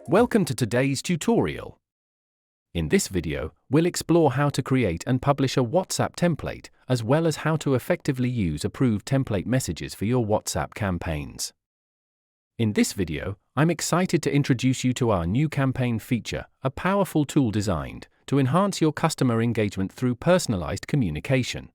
Welcome to today's tutorial. In this video, we'll explore how to create and publish a WhatsApp template, as well as how to effectively use approved template messages for your WhatsApp campaigns. In this video, I'm excited to introduce you to our new campaign feature, a powerful tool designed to enhance your customer engagement through personalized communication.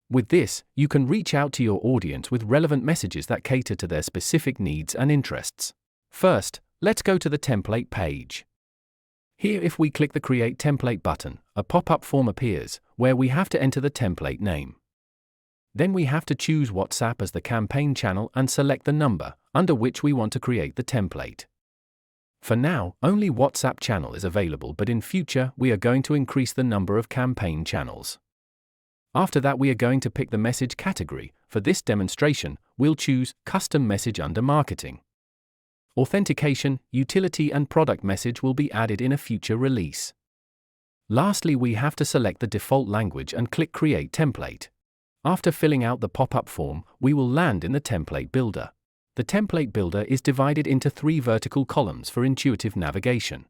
With this, you can reach out to your audience with relevant messages that cater to their specific needs and interests. First, let's go to the template page. Here, if we click the Create Template button, a pop-up form appears, where we have to enter the template name. Then we have to choose WhatsApp as the campaign channel and select the number under which we want to create the template. For now, only WhatsApp channel is available, but in future, we are going to increase the number of campaign channels. After that, we are going to pick the message category. For this demonstration, we'll choose Custom Message under Marketing. Authentication, utility and product message will be added in a future release. Lastly, we have to select the default language and click Create Template. After filling out the pop-up form, we will land in the Template Builder. The Template Builder is divided into 3 vertical columns for intuitive navigation.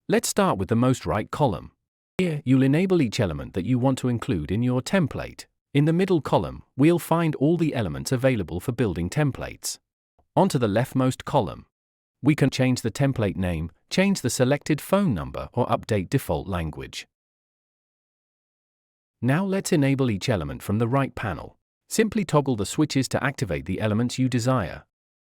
Let's start with the most right column. Here, you'll enable each element that you want to include in your template. In the middle column, we'll find all the elements available for building templates. Onto the leftmost column, we can change the template name, change the selected phone number, or update default language. Now let's enable each element from the right panel. Simply toggle the switches to activate the elements you desire.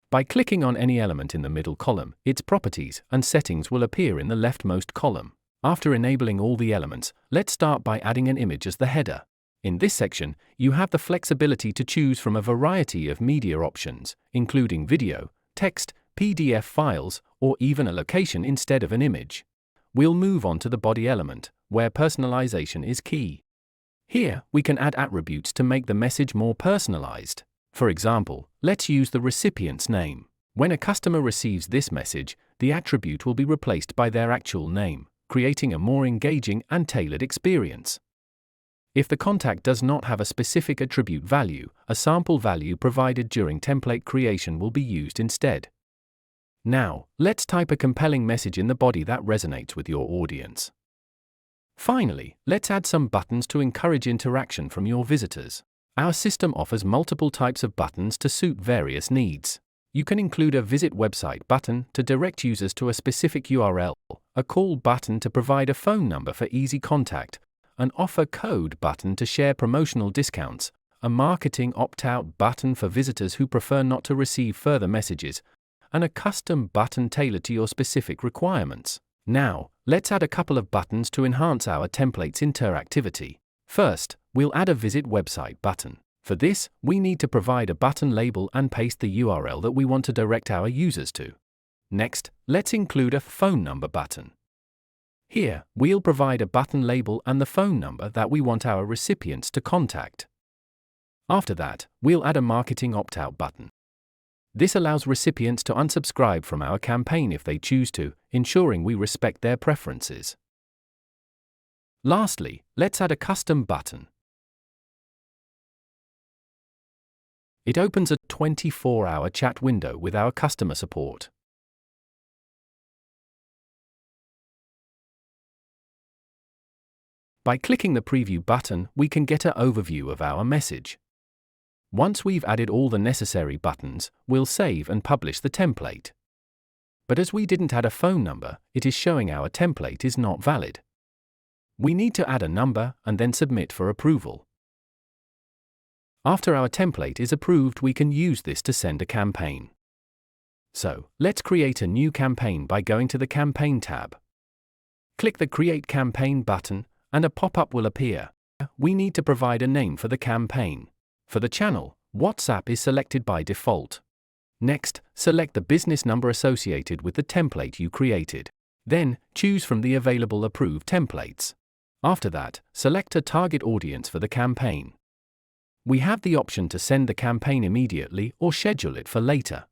By clicking on any element in the middle column, its properties and settings will appear in the leftmost column. After enabling all the elements, let's start by adding an image as the header. In this section, you have the flexibility to choose from a variety of media options, including video, text, PDF files, or even a location instead of an image. We'll move on to the body element, where personalization is key. Here, we can add attributes to make the message more personalized. For example, let's use the recipient's name. When a customer receives this message, the attribute will be replaced by their actual name, creating a more engaging and tailored experience. If the contact does not have a specific attribute value, a sample value provided during template creation will be used instead. Now, let's type a compelling message in the body that resonates with your audience. Finally, let's add some buttons to encourage interaction from your visitors. Our system offers multiple types of buttons to suit various needs. You can include a Visit Website button to direct users to a specific URL, a Call button to provide a phone number for easy contact, an Offer Code button to share promotional discounts, a Marketing Opt-out button for visitors who prefer not to receive further messages, and a custom button tailored to your specific requirements. Now, let's add a couple of buttons to enhance our template's interactivity. First, we'll add a Visit Website button. For this, we need to provide a button label and paste the URL that we want to direct our users to. Next, let's include a phone number button. Here, we'll provide a button label and the phone number that we want our recipients to contact. After that, we'll add a Marketing Opt-out button. This allows recipients to unsubscribe from our campaign if they choose to, ensuring we respect their preferences. Lastly, let's add a custom button. It opens a 24-hour chat window with our customer support. By clicking the preview button, we can get an overview of our message. Once we've added all the necessary buttons, we'll save and publish the template. But as we didn't add a phone number, it is showing our template is not valid. We need to add a number and then submit for approval. After our template is approved, we can use this to send a campaign. So, let's create a new campaign by going to the Campaign tab. Click the Create Campaign button, and a pop-up will appear. We need to provide a name for the campaign. For the channel, WhatsApp is selected by default. Next, select the business number associated with the template you created. Then, choose from the available approved templates. After that, select a target audience for the campaign. We have the option to send the campaign immediately or schedule it for later.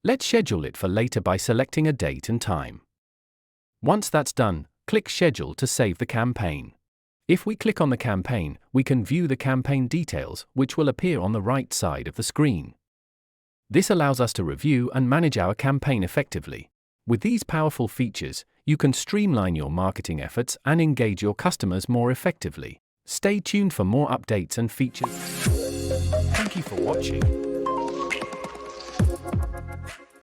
Let's schedule it for later by selecting a date and time. Once that's done, click Schedule to save the campaign. If we click on the campaign, we can view the campaign details, which will appear on the right side of the screen. This allows us to review and manage our campaign effectively. With these powerful features, you can streamline your marketing efforts and engage your customers more effectively. Stay tuned for more updates and features. Thank you for watching.